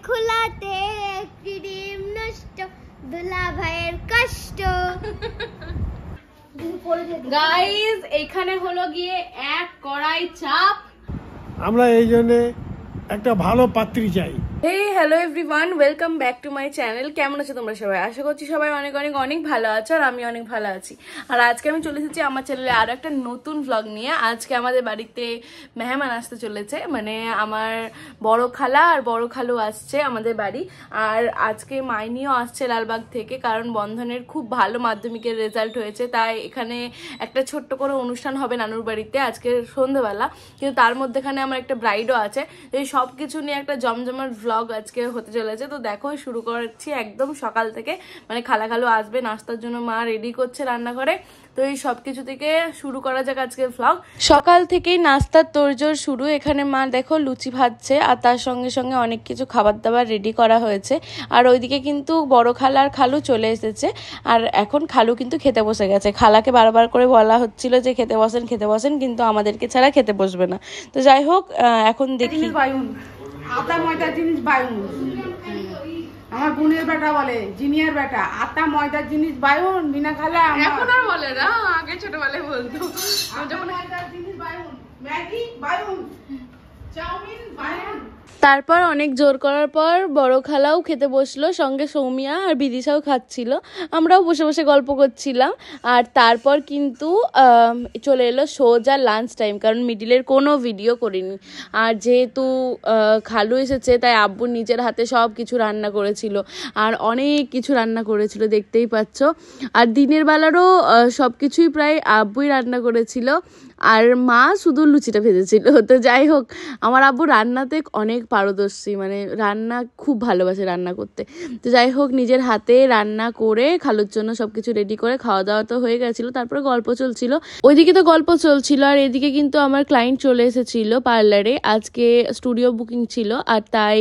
খোলাতে ক্রিম নষ্ট দুলা ভাইয়ের কষ্ট। গাইস এখানে হলো গিয়ে এক কড়াই চাপ। আমরা এই জন্য একটা ভালো পাত্রী চাই। Hey hello everyone, welcome back to my channel. কেমন আছো তোমরা সবাই? আশা করছি সবাই অনেক অনেক অনেক ভালো আছো, আর আমি অনেক ভালো আছি। আর আজকে আমি চলে এসেছি আমার চ্যানেলে আরও একটা নতুন ভ্লগ নিয়ে। আজকে আমাদের বাড়িতে মেহমান আসতে চলেছে, মানে আমার বড় খালা আর বড় খালু আসছে আমাদের বাড়ি। আর আজকে মাইনিও আসছে লালবাগ থেকে, কারণ বন্ধনের খুব ভালো মাধ্যমিকের রেজাল্ট হয়েছে, তাই এখানে একটা ছোট্ট করে অনুষ্ঠান হবে নানুর বাড়িতে আজকে সন্ধ্যেবেলা। কিন্তু তার মধ্যেখানে আমার একটা ব্রাইডও আছে, এই সব কিছু নিয়ে একটা জমজমাট ভ্লগ আজকে হতে চলেছে। তো দেখো শুরু করছি একদম সকাল থেকে, মানে খালা খালু আসবে নাস্তার জন্য, মা রেডি করছে রান্নাঘরে। তো এই সব কিছু থেকে শুরু করা যাক আজকের ভ্লগ। সকাল থেকেই নাস্তার তোড়জোড় শুরু। এখানে মা দেখো লুচি ভাজছে, আর তার সঙ্গে সঙ্গে অনেক কিছু খাবার দাবার রেডি করা হয়েছে। আর ওইদিকে কিন্তু বড় খালা আর খালু চলে এসেছে, আর এখন খালু কিন্তু খেতে বসে গেছে। খালাকে বারবার করে বলা হচ্ছিল যে খেতে বসেন, কিন্তু আমাদেরকে ছাড়া খেতে বসবে না। তো যাই হোক, এখন দেখি। আটা ময়দার জিনিস বায়ুন, আমার বোনের বেটা বলে জিনিয়ার বেটা আটা ময়দার জিনিস বায়ুন, বিনা খালে এখন আর বলে না, আগে ছোটবেলায় বলতো ময়দার জিনিস বায়ুন, ম্যাগি বায়ুন, চাউমিন বায়ুন। তারপর অনেক জোর করার পর বড় খালাও খেতে বসলো, সঙ্গে সৌমিয়া আর বিদিশাও খাচ্ছিল। আমরাও বসে বসে গল্প করছিলাম। আর তারপর কিন্তু চলে এলো সোজা লাঞ্চ টাইম, কারণ মিডিলের কোনো ভিডিও করিনি। আর যেহেতু খালু এসেছে, তাই আব্বু নিজের হাতে সব কিছু রান্না করেছিল, আর অনেক কিছু রান্না করেছিল দেখতেই পাচ্ছ। আর দিনের বেলারও সব কিছুই প্রায় আব্বুই রান্না করেছিল, আর মা শুধু লুচিটা ভেজেছিল। তো যাই হোক, আমার আব্বু রান্নাতে অনেক পারদর্শী, মানে রান্না খুব ভালোবাসে রান্না করতে। তো যাই হোক, নিজের হাতে রান্না করে খালুর জন্য সব কিছু রেডি করে খাওয়া দাওয়া তো হয়ে গেছিলো। তারপরে গল্প চলছিল, ওইদিকে তো গল্প চলছিল, আর এদিকে কিন্তু আমার ক্লায়েন্ট চলে এসেছিল পার্লারে। আজকে স্টুডিও বুকিং ছিল, আর তাই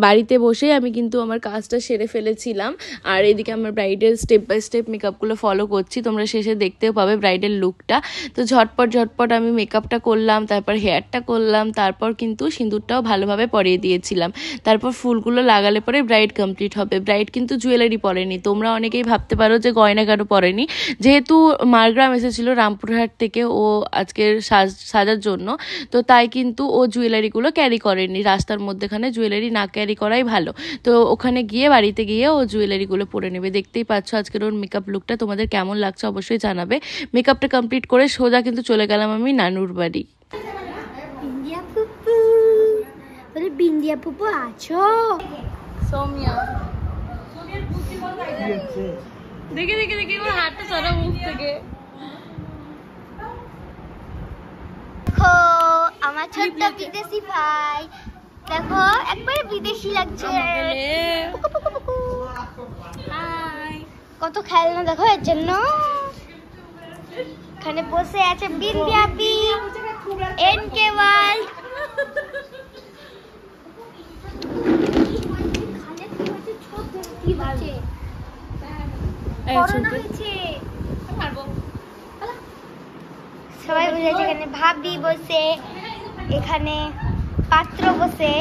বাড়িতে বসে আমি কিন্তু আমার কাজটা সেরে ফেলেছিলাম। আর এদিকে আমার ব্রাইডের স্টেপ বাই স্টেপ মেকআপগুলো ফলো করছি, তোমরা শেষে দেখতেও পাবে ব্রাইডের লুকটা। তো ঝটপট আমি মেকআপটা করলাম, তারপর হেয়ারটা করলাম, তারপর কিন্তু সিঁদুরটাও ভালোভাবে পরিয়ে দিয়েছিলাম। তারপর ফুলগুলো লাগালে পরে ব্রাইড কমপ্লিট হবে। ব্রাইড কিন্তু জুয়েলারি পরেনি, তোমরা অনেকেই ভাবতে পারো যে গয়না কেন পরেনি। যেহেতু মারগ্রাম এসেছিল রামপুরহাট থেকে ও আজকের সাজার জন্য, তো তাই কিন্তু ও জুয়েলারিগুলো ক্যারি করেনি। রাস্তার মধ্যেখানে জুয়েলারি না ক্যারি করাই ভালো। তো ওখানে গিয়ে বাড়িতে গিয়ে ও জুয়েলারিগুলো পরে নেবে। দেখতেই পাচ্ছ আজকের ওর মেকআপ লুকটা, তোমাদের কেমন লাগছে অবশ্যই জানাবে। মেকআপটা কমপ্লিট করে সোজা কিন্তু চলে গেলাম আমি নানুর বাড়ি। বিন্দিয়া পুপু আছো? সৌমিয়া দেখে ওর হাতটা সরা মুখ থেকে। দেখো আমার ছোট্ট বিদেশি ভাই, দেখো একবারে বিদেশি লাগছে। কত খেলনা দেখো এর জন্য। এখানে বসে আছে বিন্দিয়াপি এনকে ওয়ার্ল্ড। সবাই বুঝেছে, এখানে ভাবি বসে, এখানে পাত্র বসে,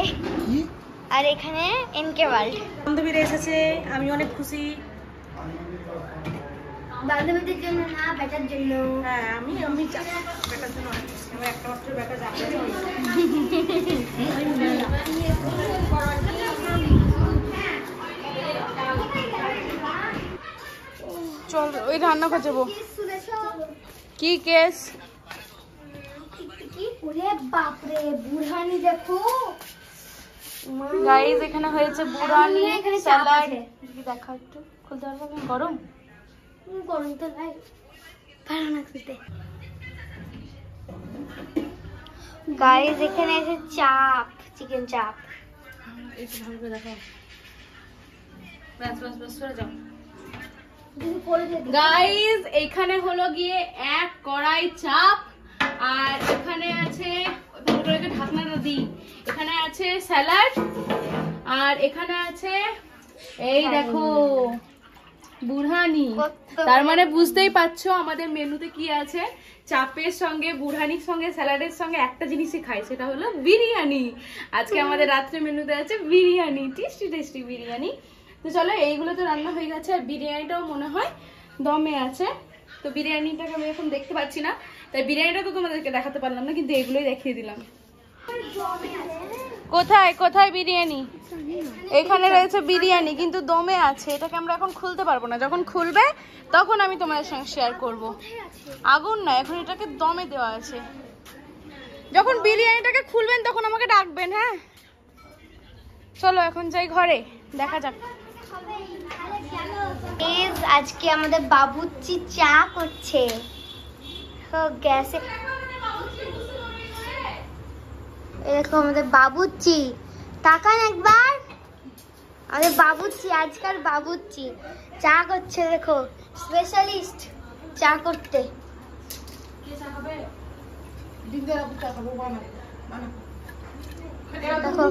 আর এখানে এনকে ওয়ার্ল্ড। বান্ধবীরা এসেছে, আমি অনেক খুশি। বান্ধবীদের জন্য না, বেটার জন্য। হ্যাঁ, আমি বেটার জন্য অনেক খুশি। আমার একটা মাত্র বেটা যাচ্ছে। চল ওই রান্না করে যাবো। কি কেস? ওরে বাপরে, বুড়ানি দেখো গাইস, এখানে হয়েছে বুড়ানি, এখানে স্যালাড। দেখা একটু খুলতে পারবো? গরম গরম তো ভাই, ভালো না খেতে। গাইস এখানে আছে চাপ, চিকেন চাপ। একটু ভালো করে দেখাও। বাস সরে যাও। গাইস এখানে হলো গিয়ে এক কড়াই চাপ, আর এখানে আছে ঢাকনাটা দিই, এখানে আছে স্যালাড, আর এখানে আছে এই দেখো বুরহানি। তার মানে বুঝতেই পারছো আমাদের মেনুতে কি আছে। চাপের সঙ্গে, বুরহানির সঙ্গে, স্যালাডের সঙ্গে একটা জিনিসই খাই, সেটা হলো বিরিয়ানি। আজকে আমাদের রাত্রে মেনুতে আছে বিরিয়ানি, টেস্টি টেস্টি বিরিয়ানি। তো চলো, এইগুলো তো রান্না হয়ে গেছে, আর বিরিয়ানিটাও মনে হয় দমে আছে। তো বিরিয়ানিটাকে আমি এখন দেখতে পাচ্ছি না, তাই বিরিয়ানিটা তো তোমাদেরকে দেখাতে পারলাম না, কিন্তু এগুলোই দেখিয়ে দিলাম। কোথায় কোথায় বিরিয়ানি? এখানে রয়েছে বিরিয়ানি, কিন্তু দমে আছে। এটাকে আমরা এখন খুলতে পারবো না, যখন খুলবে তখন আমি তোমাদের সঙ্গে শেয়ার করব। আগুন না, এখন এটাকে দমে দেওয়া আছে। যখন বিরিয়ানিটাকে খুলবেন তখন আমাকে ডাকবেন, হ্যাঁ? চলো এখন যাই ঘরে, দেখা যাক। আজকে আমাদের বাবুর্চি চা করছে গ্যাসে। দেখো আমাদের বাবুর্চি, তাকান একবার, আমাদের বাবুর্চি, আজকাল বাবুর্চি চা করছে। দেখো, স্পেশালিস্ট চা করতে। দেখো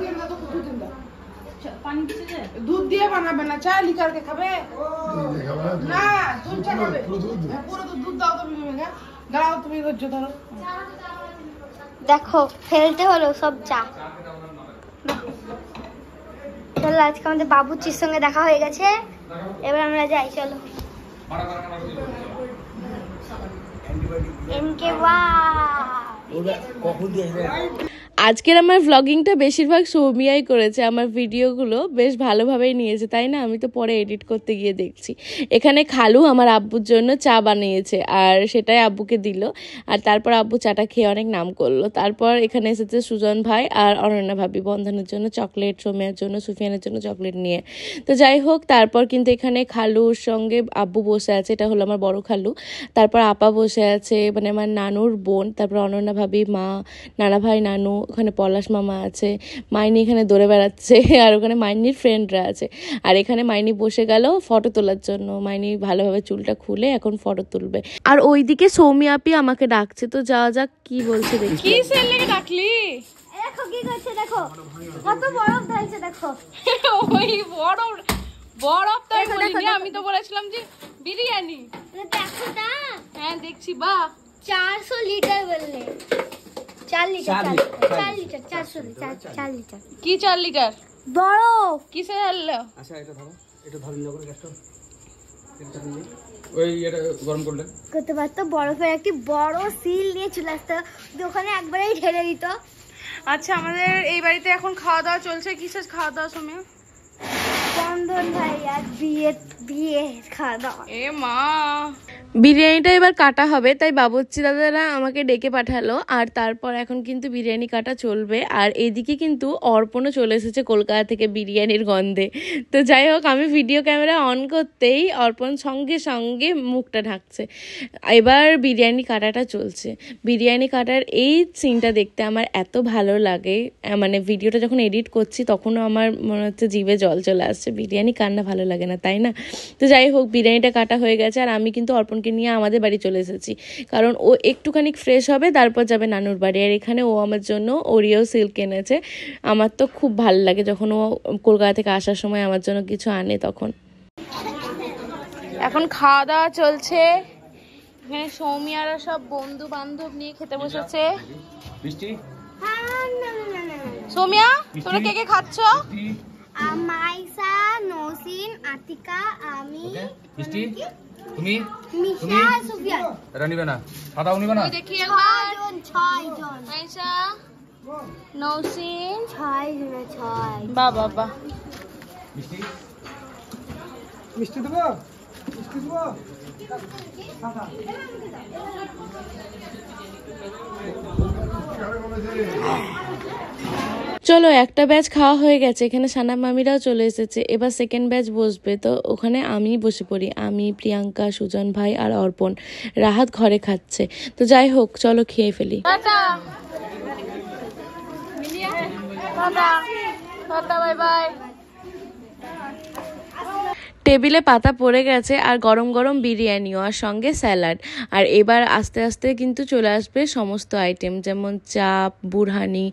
দুধ দিয়ে বানাবে না চা, লিকারকে খাবে না, দুধ চা খাবে। পুরো তো দুধ দাও তুমি, দাও তুমি ধৈর্য ধরো। দেখো ফেলতে হলো সব চা। চলো, আজকে আমাদের বাবুর্চির সঙ্গে দেখা হয়ে গেছে, এবার আমরা যাই। চলো এমকে আজকের আমার ভ্লগিংটা বেশিরভাগ সৌমিয়াই করেছে। আমার ভিডিওগুলো বেশ ভালোভাবেই নিয়েছে, তাই না? আমি তো পরে এডিট করতে গিয়ে দেখছি। এখানে খালু আমার আব্বুর জন্য চা বানিয়েছে, আর সেটাই আব্বুকে দিল। আর তারপর আব্বু চাটা খেয়ে অনেক নাম করলো। তারপর এখানে এসেছে সুজন ভাই আর অনন্যা ভাবি বন্ধনের জন্য চকলেট, সৌমিয়ার জন্য, সুফিয়ানের জন্য চকলেট নিয়ে। তো যাই হোক, তারপর কিন্তু এখানে খালুর সঙ্গে আব্বু বসে আছে, এটা হলো আমার বড় খালু। তারপর আপা বসে আছে, মানে আমার নানুর বোন। তারপর অনন্যা ভাবি, মা, নানা ভাই, নানু, ওখানে পলাশ মামা আছে, মাইনি এখানে দৌড়ে বেড়াচ্ছে, আর ওখানে মাইনির ফ্রেন্ডরা আছে। আর এখানে মাইনি বসে গেল ফটো তোলার জন্য। মাইনি ভালোভাবে চুলটা খুলে এখন ফটো তুলবে। আর ওইদিকে সৌমিয়া আপি আমাকে ডাকছে, তো যাওয়া যাক কি বলছে দেখি। কি সেল লেগে ডাকলি? দেখো কি করছে, দেখো কত বরফ ঢালছে। দেখো ওই বরফ তো বলিনি, আমি তো বলেছিলাম যে বিরিয়ানি। দেখো না, হ্যাঁ দেখছি। বাহ, 400 লিটার বললে। 4 লিটার 4 লিটার। কি 4 লিটার বরফ কিসে ঢাললো? আচ্ছা এটা ধরো, এটা ধরে নিয়ে করে গ্যাসটা ওই এটা গরম করলে করতে পারতো। বরফের একটি বড় সিল নিয়ে চলে আসতো, ওখানে একবারেই ঢেলে দিত। আচ্ছা, আমাদের এই বাড়িতে এখন খাওয়া দাওয়া চলছে। কিসের খাওয়া দাওয়া সময়? বন্ধন ভাই আর বিয়ে খাওয়া দাওয়া। এ মা, বিরিয়ানিটা এবার কাটা হবে, তাই বাবুর্চি দাদারা আমাকে ডেকে পাঠালো। আর তারপর এখন কিন্তু বিরিয়ানি কাটা চলবে। আর এদিকে কিন্তু অর্পণও চলে এসেছে কলকাতা থেকে বিরিয়ানির গন্ধে। তো যাই হোক, আমি ভিডিও ক্যামেরা অন করতেই অর্পণ সঙ্গে সঙ্গে মুখটা ঢাকছে। এবার বিরিয়ানি কাটাটা চলছে। বিরিয়ানি কাটার এই সিনটা দেখতে আমার এত ভালো লাগে, মানে ভিডিওটা যখন এডিট করছি তখনও আমার মনে হচ্ছে জিভে জল চলে আসছে। বিরিয়ানি কান্না ভালো লাগে না, তাই না? তো যাই হোক, বিরিয়ানিটা কাটা হয়ে গেছে, আর আমি কিন্তু অর্পণকে নিয়ে আমাদের বাড়ি চলে এসেছি, কারণ ও একটুখানি ফ্রেশ হবে, তারপর যাবে নানুর বাড়ি। আর এখানে ও আমার জন্য ওরিও সিল্ক এনেছে। আমার তো খুব ভালো লাগে যখন ও কলকাতা থেকে আসার সময় আমার জন্য কিছু আনে তখন। এখন খাওয়া দাওয়া চলছে। এখানে সৌমিয়ারা সব বন্ধু বান্ধব নিয়ে খেতে বসেছে। সৌমিয়া, তোমরা কে কে খাচ্ছ? মাইসা, নসিন, আতিকা, আমি, তুমি মিশা, সুফিয়ান। রানিবে না, খাওয়া নিবে না। দেখি একবার। 6 জন। মাইসা, নসিন, 6 জন। 6। বাবা। মিষ্টি মিষ্টি দেবো, মিষ্টি দেবো। চলো, একটা ব্যাচ খাওয়া হয়ে গেছে। এখানে সানা মামিরাও চলে এসেছে। এবার সেকেন্ড ব্যাচ বসবে, তো ওখানে আমি বসে পড়ি। আমি, প্রিয়াঙ্কা, সুজন ভাই আর অর্পণ। রাহাত ঘরে খাচ্ছে। তো যাই হোক, চলো খেয়ে ফেলি। টেবিলে পাতা পড়ে গেছে আর গরম গরম বিরিয়ানিও আর সঙ্গে স্যালাড। আর এবার আস্তে আস্তে কিন্তু চলে আসবে সমস্ত আইটেম, যেমন চাপ, বুরহানি,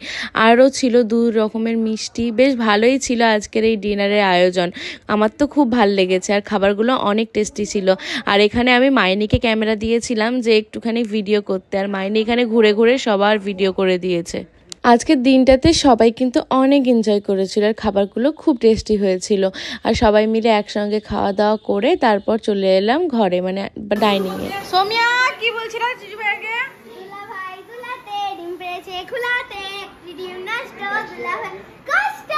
আরও ছিল 2 রকমের মিষ্টি। বেশ ভালোই ছিল আজকের এই ডিনারের আয়োজন, আমার তো খুব ভাল লেগেছে আর খাবারগুলো অনেক টেস্টি ছিল। আর এখানে আমি মাইনিকে ক্যামেরা দিয়েছিলাম যে একটুখানি ভিডিও করতে, আর মাইনি এখানে ঘুরে ঘুরে সবার ভিডিও করে দিয়েছে। আজকের দিনটাতে সবাই কিন্তু অনেক এনজয় করেছিল আর খাবারগুলো খুব টেস্টি হয়েছিল। আর সবাই মিলে একসঙ্গে খাওয়া দাওয়া করে তারপর চলে এলাম ঘরে, মানে ডাইনিংয়ে। সোমিয়া কি বলছিল জিজু ভাইকে? দুলা ভাই দুলাতে ডিম পেড়েছে খুলাতে, ডিম নষ্ট দুলা ভাই কষ্ট।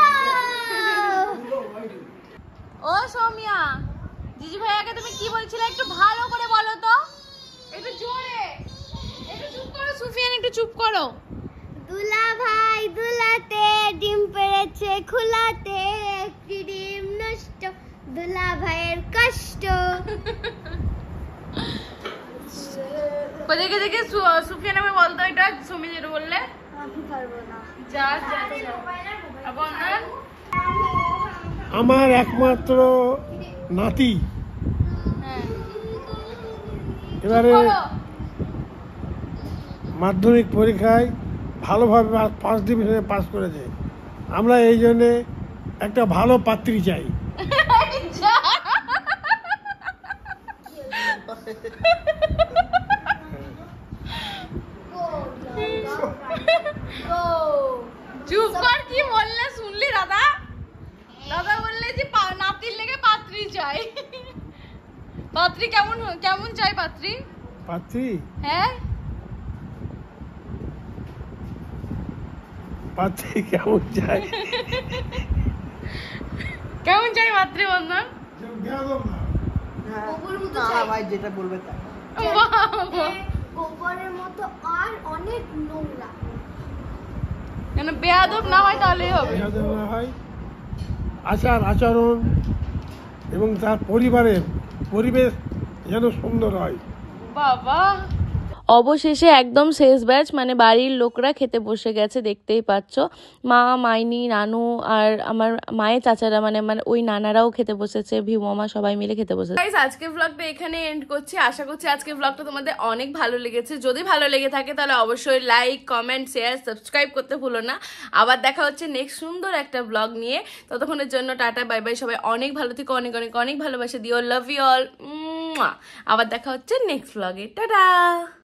ও সৌমিয়া, জিজু ভাইয়াকে তুমি কি বলছিলে একটু ভালো করে বলো তো, একটু জোরে। একটু চুপ করো সুফিয়ান, একটু চুপ করো। দুলা ভাই দুলাতে ডিম পেড়েছে খুলাতে, একটি ডিম নষ্ট দুলা ভাইয়ের কষ্ট। কোথায় থেকে সুফিয়ান আমি বলতো এটা, সুমি যেটা বললে। আমি পারবো না। যা যা বন্ধন। আমার একমাত্র নাতি এবারে মাধ্যমিক পরীক্ষায় ভালোভাবে ফার্স্ট ডিভিশনে পাস করেছে। আমরা এই জন্যে একটা ভালো পাত্রী চাই। চুপ কর, কি বললে শুনলি দাদা? দাদা বললে যে নাতির লেগে পাত্রী চাই। পাত্রী কেমন কেমন চাই পাত্রী? পাত্রী হ্যাঁ পাত্রী কেমন চাই? কেমন চাই পাত্রী বন্ধন? ভাই যেটা বলবে তা। গোবরের মতো আর অনেক নোংরা। কেন বেয়াদব না হয় তাহলেই হবে। যাদের না হয় আচার আচরণ এবং তার পরিবারের পরিবেশ যেন সুন্দর হয়। বাবা, অবশেষে একদম শেষ ব্যাচ, মানে বাড়ির লোকরা খেতে বসে গেছে, দেখতেই পাচ্ছ। মা, মাইনি, নানু আর আমার মায়ের চাচারা, মানে ওই নানারাও খেতে বসেছে, ভিউ মামা সবাই মিলে খেতে বসেছে। গাইস, আজকের ব্লগটা এখানে এন্ড করছি। আশা করছি আজকের ব্লগটা তোমাদের অনেক ভালো লেগেছে। যদি ভালো লেগে থাকে তাহলে অবশ্যই লাইক, কমেন্ট, শেয়ার, সাবস্ক্রাইব করতে ভুলো না। আবার দেখা হচ্ছে নেক্সট সুন্দর একটা ব্লগ নিয়ে। ততক্ষণের জন্য টাটা, বাই বাই। সবাই অনেক ভালো থেকো, অনেক অনেক অনেক ভালোবাসা দিও। Love you all. আবার দেখা হচ্ছে নেক্সট ব্লগে। টাটা।